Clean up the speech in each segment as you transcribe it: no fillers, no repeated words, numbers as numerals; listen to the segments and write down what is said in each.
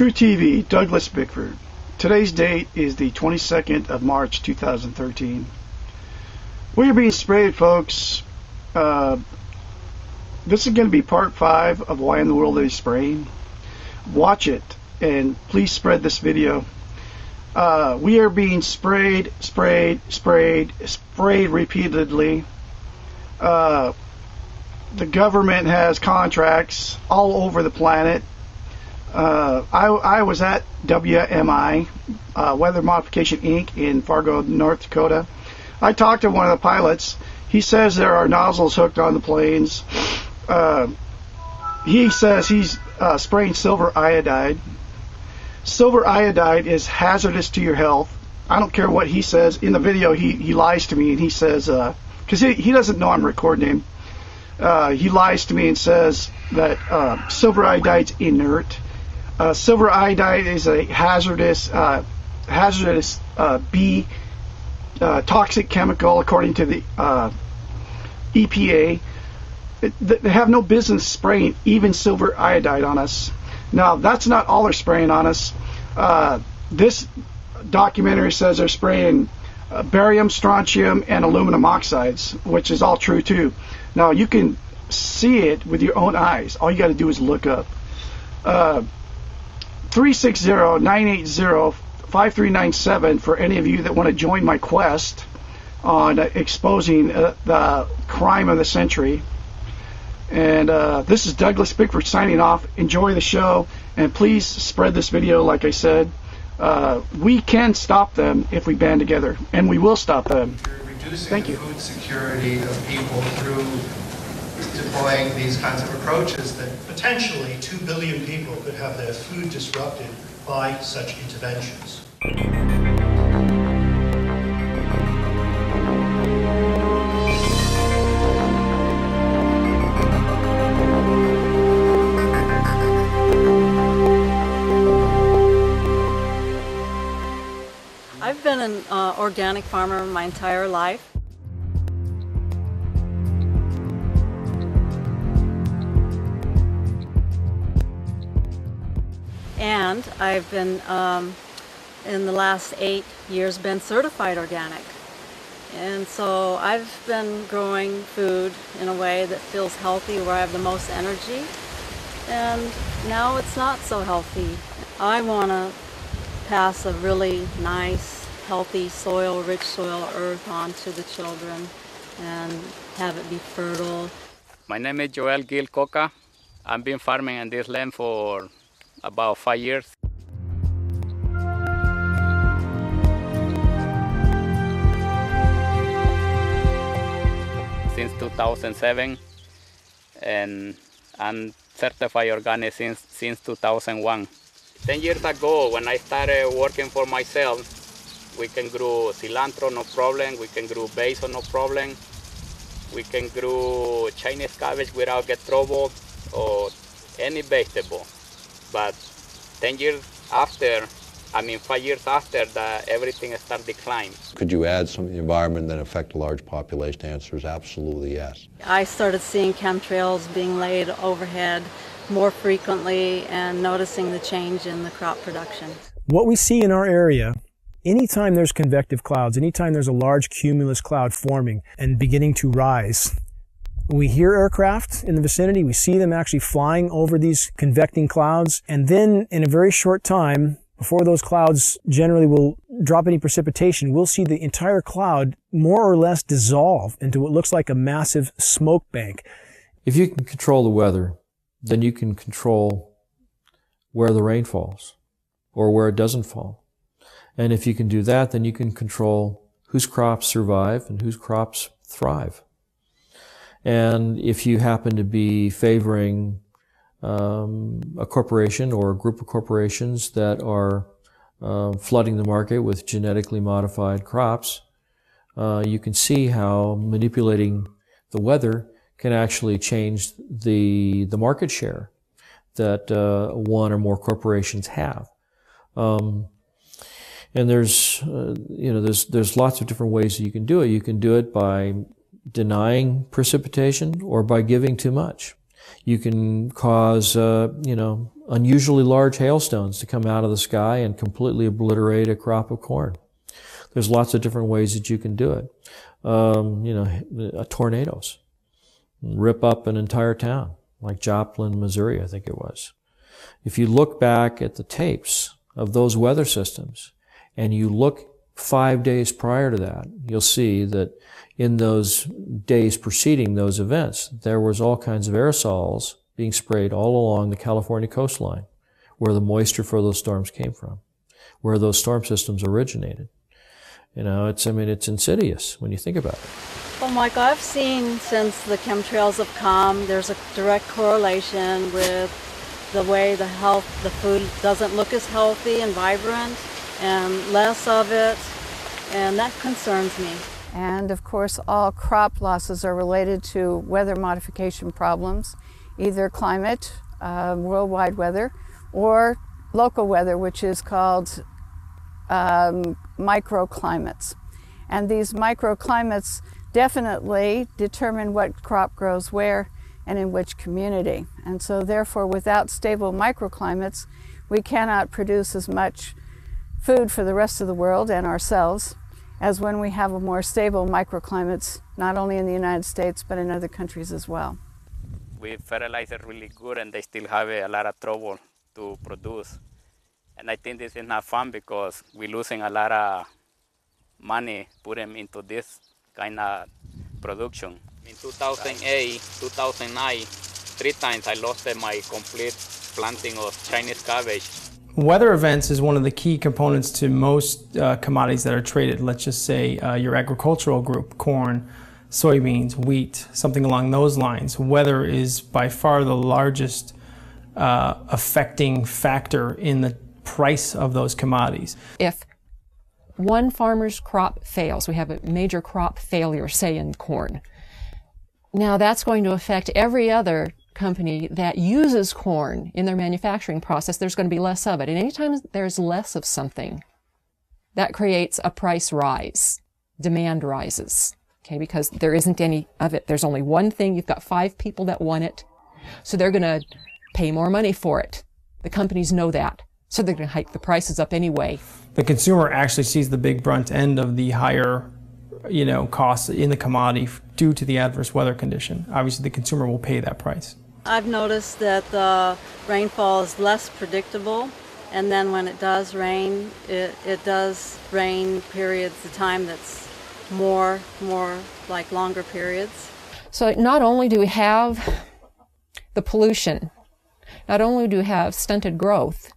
True TV, Douglas Bickford. Today's date is the 22nd of March 2013. We are being sprayed, folks. This is going to be part 5 of Why in the World Are They Spraying? Watch it and please spread this video. We are being sprayed repeatedly. The government has contracts all over the planet. I was at WMI, Weather Modification Inc. in Fargo, North Dakota. I talked to one of the pilots. He says there are nozzles hooked on the planes. He says he's spraying silver iodide. Silver iodide is hazardous to your health. I don't care what he says. In the video, he lies to me, and he says, because he doesn't know I'm recording him, he lies to me and says that silver iodide's inert. Silver iodide is a hazardous toxic chemical, according to the EPA. They have no business spraying even silver iodide on us. Now, that's not all they're spraying on us. This documentary says they're spraying barium, strontium, and aluminum oxides, which is all true too. Now, you can see it with your own eyes. All you got to do is look up. 360-980-5397 for any of you that want to join my quest on exposing the crime of the century. And this is Douglas Bickford signing off. Enjoy the show, and please spread this video. Like I said, we can stop them if we band together, and we will stop them. Thank you. Food security of people through deploying these kinds of approaches that potentially 2 billion people could have their food disrupted by such interventions. I've been an organic farmer my entire life. And I've been, in the last 8 years, been certified organic. And so I've been growing food in a way that feels healthy, where I have the most energy. And now it's not so healthy. I want to pass a really nice, healthy soil, rich soil, earth on to the children and have it be fertile. My name is Joel Gil Coca. I've been farming in this land for about 5 years. Since 2007, and I'm certified organic since 2001. 10 years ago, when I started working for myself, we can grow cilantro, no problem. We can grow basil, no problem. We can grow Chinese cabbage without get trouble, or any vegetable. But 10 years after, 5 years after, that everything started declining. Could you add some of the environment that affect a large population? The answer is absolutely yes. I started seeing chemtrails being laid overhead more frequently and noticing the change in the crop production. What we see in our area, anytime there's convective clouds, anytime there's a large cumulus cloud forming and beginning to rise, we hear aircraft in the vicinity, we see them actually flying over these convecting clouds, and then in a very short time, before those clouds generally will drop any precipitation, we'll see the entire cloud more or less dissolve into what looks like a massive smoke bank. If you can control the weather, then you can control where the rain falls or where it doesn't fall. And if you can do that, then you can control whose crops survive and whose crops thrive. And if you happen to be favoring a corporation or a group of corporations that are flooding the market with genetically modified crops, you can see how manipulating the weather can actually change the market share that one or more corporations have. And there's there's lots of different ways that you can do it. You can do it by denying precipitation or by giving too much. You can cause, a unusually large hailstones to come out of the sky and completely obliterate a crop of corn. There's lots of different ways that you can do it. Tornadoes rip up an entire town, like Joplin, Missouri, I think it was. If you look back at the tapes of those weather systems and you look 5 days prior to that, you'll see that in those days preceding those events, there was all kinds of aerosols being sprayed all along the California coastline, where the moisture for those storms came from, where those storm systems originated. You know, it's insidious when you think about it. Well, Mike, I've seen since the chemtrails have come, there's a direct correlation with the way the food doesn't look as healthy and vibrant, and less of it, and that concerns me. And of course, all crop losses are related to weather modification problems, either climate, worldwide weather, or local weather, which is called microclimates. And these microclimates definitely determine what crop grows where and in which community. And so therefore, without stable microclimates, we cannot produce as much food for the rest of the world and ourselves as when we have a more stable microclimates, not only in the United States, but in other countries as well. We fertilize it really good and they still have a lot of trouble to produce. And I think this is not fun because we're losing a lot of money put them into this kind of production. In 2008, 2009, 3 times I lost my complete planting of Chinese cabbage. Weather events is one of the key components to most commodities that are traded. Let's just say your agricultural group, corn, soybeans, wheat, something along those lines. Weather is by far the largest affecting factor in the price of those commodities. If one farmer's crop fails, we have a major crop failure, say in corn, now that's going to affect every other company that uses corn in their manufacturing process. There's going to be less of it. And anytime there's less of something, that creates a price rise. Demand rises, okay, because there isn't any of it. There's only one thing. You've got 5 people that want it, so they're going to pay more money for it. The companies know that, so they're going to hike the prices up anyway. The consumer actually sees the big brunt end of the higher costs in the commodity due to the adverse weather condition. Obviously, the consumer will pay that price. I've noticed that the rainfall is less predictable, and then when it does rain, it does rain periods of time that's more like longer periods. So not only do we have the pollution, not only do we have stunted growth,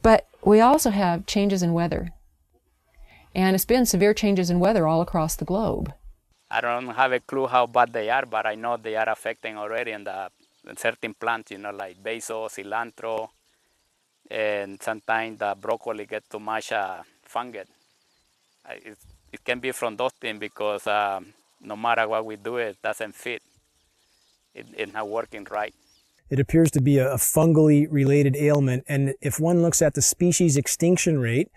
but we also have changes in weather. And it's been severe changes in weather all across the globe. I don't have a clue how bad they are, but I know they are affecting already in certain plants, like basil, cilantro, and sometimes the broccoli gets too much fungus. It can be from those things because no matter what we do, it doesn't fit. It's not working right. It appears to be a fungally related ailment, and if one looks at the species extinction rate,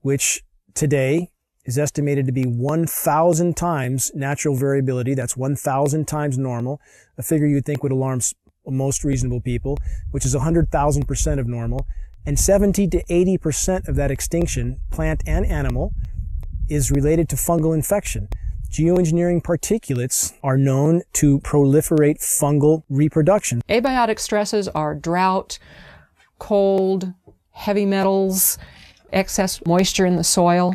which today is estimated to be 1,000 times natural variability. That's 1,000 times normal, a figure you'd think would alarm most reasonable people, which is 100,000% of normal. And 70 to 80% of that extinction, plant and animal, is related to fungal infection. Geoengineering particulates are known to proliferate fungal reproduction. Abiotic stresses are drought, cold, heavy metals, excess moisture in the soil.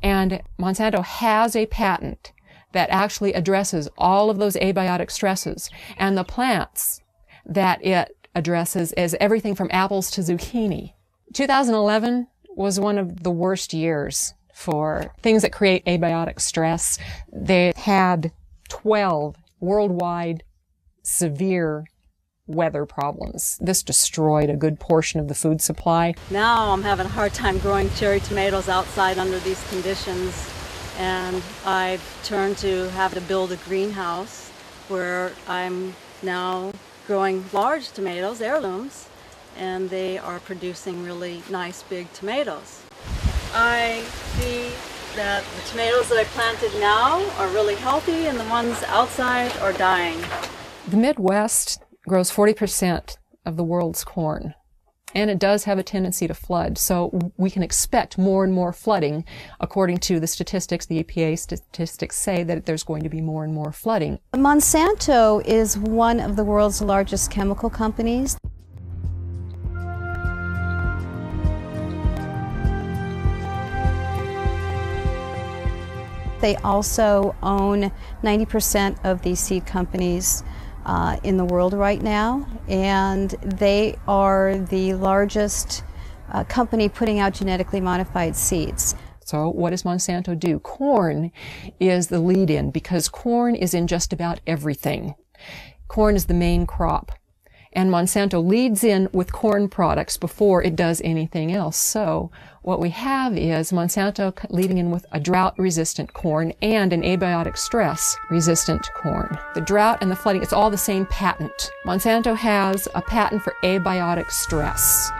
And Monsanto has a patent that actually addresses all of those abiotic stresses. And the plants that it addresses is everything from apples to zucchini. 2011 was one of the worst years for things that create abiotic stress. They had 12 worldwide severe weather problems. This destroyed a good portion of the food supply. Now I'm having a hard time growing cherry tomatoes outside under these conditions, and I've turned to have to build a greenhouse where I'm now growing large tomatoes, heirlooms, and they are producing really nice big tomatoes. I see that the tomatoes that I planted now are really healthy and the ones outside are dying. The Midwest grows 40% of the world's corn. And it does have a tendency to flood. So we can expect more and more flooding. According to the statistics, the EPA statistics say that there's going to be more and more flooding. Monsanto is one of the world's largest chemical companies. They also own 90% of the seed companies in the world right now, and they are the largest company putting out genetically modified seeds. So what does Monsanto do? Corn is the lead-in because corn is in just about everything. Corn is the main crop. And Monsanto leads in with corn products before it does anything else. So what we have is Monsanto leading in with a drought-resistant corn and an abiotic stress-resistant corn. The drought and the flooding, it's all the same patent. Monsanto has a patent for abiotic stress.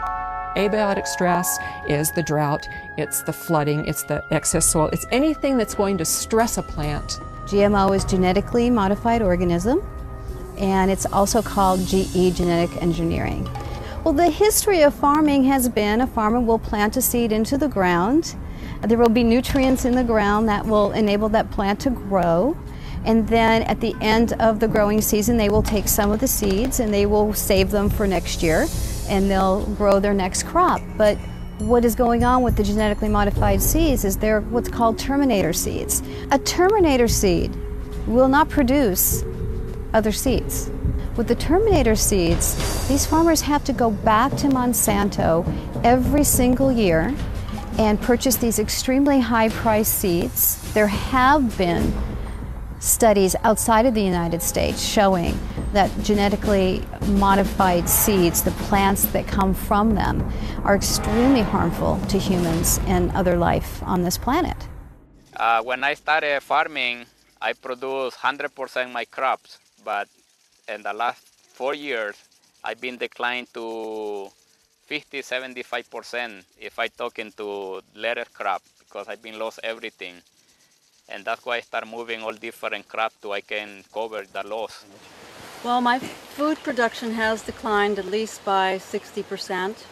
Abiotic stress is the drought, it's the flooding, it's the excess soil, it's anything that's going to stress a plant. GMO is genetically modified organism, and it's also called GE, genetic engineering. Well, the history of farming has been a farmer will plant a seed into the ground. There will be nutrients in the ground that will enable that plant to grow. And then at the end of the growing season, they will take some of the seeds and they will save them for next year, and they'll grow their next crop. But what is going on with the genetically modified seeds is they're what's called terminator seeds. A terminator seed will not produce other seeds. With the terminator seeds, these farmers have to go back to Monsanto every single year and purchase these extremely high-priced seeds. There have been studies outside of the United States showing that genetically modified seeds, the plants that come from them, are extremely harmful to humans and other life on this planet. When I started farming, I produced 100% my crops. But in the last 4 years, I've been declined to 50–75% if I talk into lettuce crop, because I've been lost everything. And that's why I start moving all different crops so I can cover the loss. Well, my food production has declined at least by 60%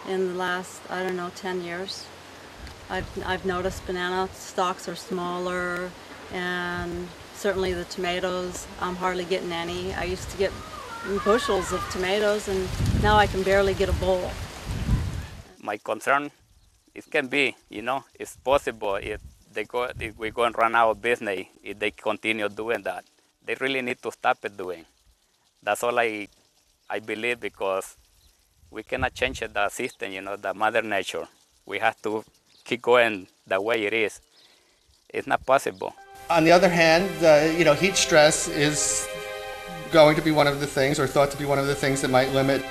in the last, 10 years. I've noticed banana stalks are smaller, and certainly the tomatoes, I'm hardly getting any. I used to get bushels of tomatoes, and now I can barely get a bowl. My concern, it can be, it's possible if we're going to run out of business if they continue doing that. They really need to stop it doing. That's all I believe, because we cannot change the system, the mother nature. We have to keep going the way it is. It's not possible. On the other hand, heat stress is going to be one of the things, or thought to be one of the things, that might limit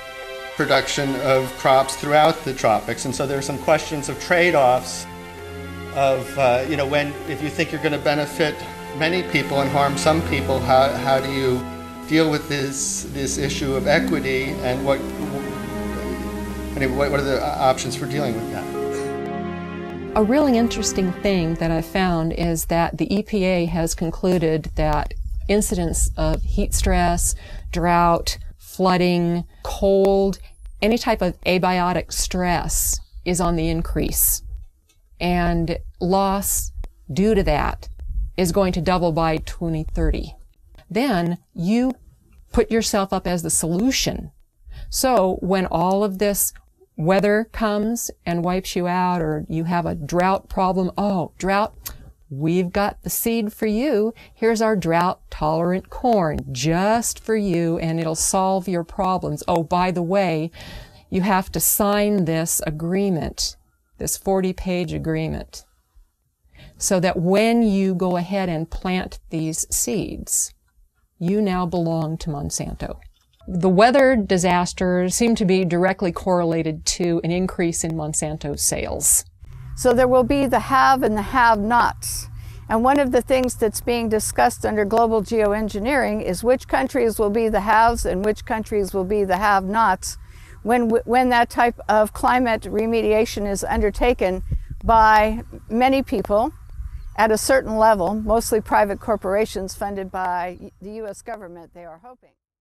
production of crops throughout the tropics. And so there are some questions of trade-offs of, if you think you're going to benefit many people and harm some people, how do you deal with this issue of equity, and what are the options for dealing with that? A really interesting thing that I found is that the EPA has concluded that incidents of heat stress, drought, flooding, cold, any type of abiotic stress is on the increase. And loss due to that is going to double by 2030. Then you put yourself up as the solution. So when all of this weather comes and wipes you out, or you have a drought problem, drought, we've got the seed for you. Here's our drought-tolerant corn just for you, and it'll solve your problems. Oh, by the way, you have to sign this agreement, this 40-page agreement, so that when you go ahead and plant these seeds, you now belong to Monsanto. The weather disasters seem to be directly correlated to an increase in Monsanto's sales. So there will be the have and the have-nots. And one of the things that's being discussed under global geoengineering is which countries will be the haves and which countries will be the have-nots when that type of climate remediation is undertaken by many people at a certain level, mostly private corporations funded by the U.S. government, they are hoping.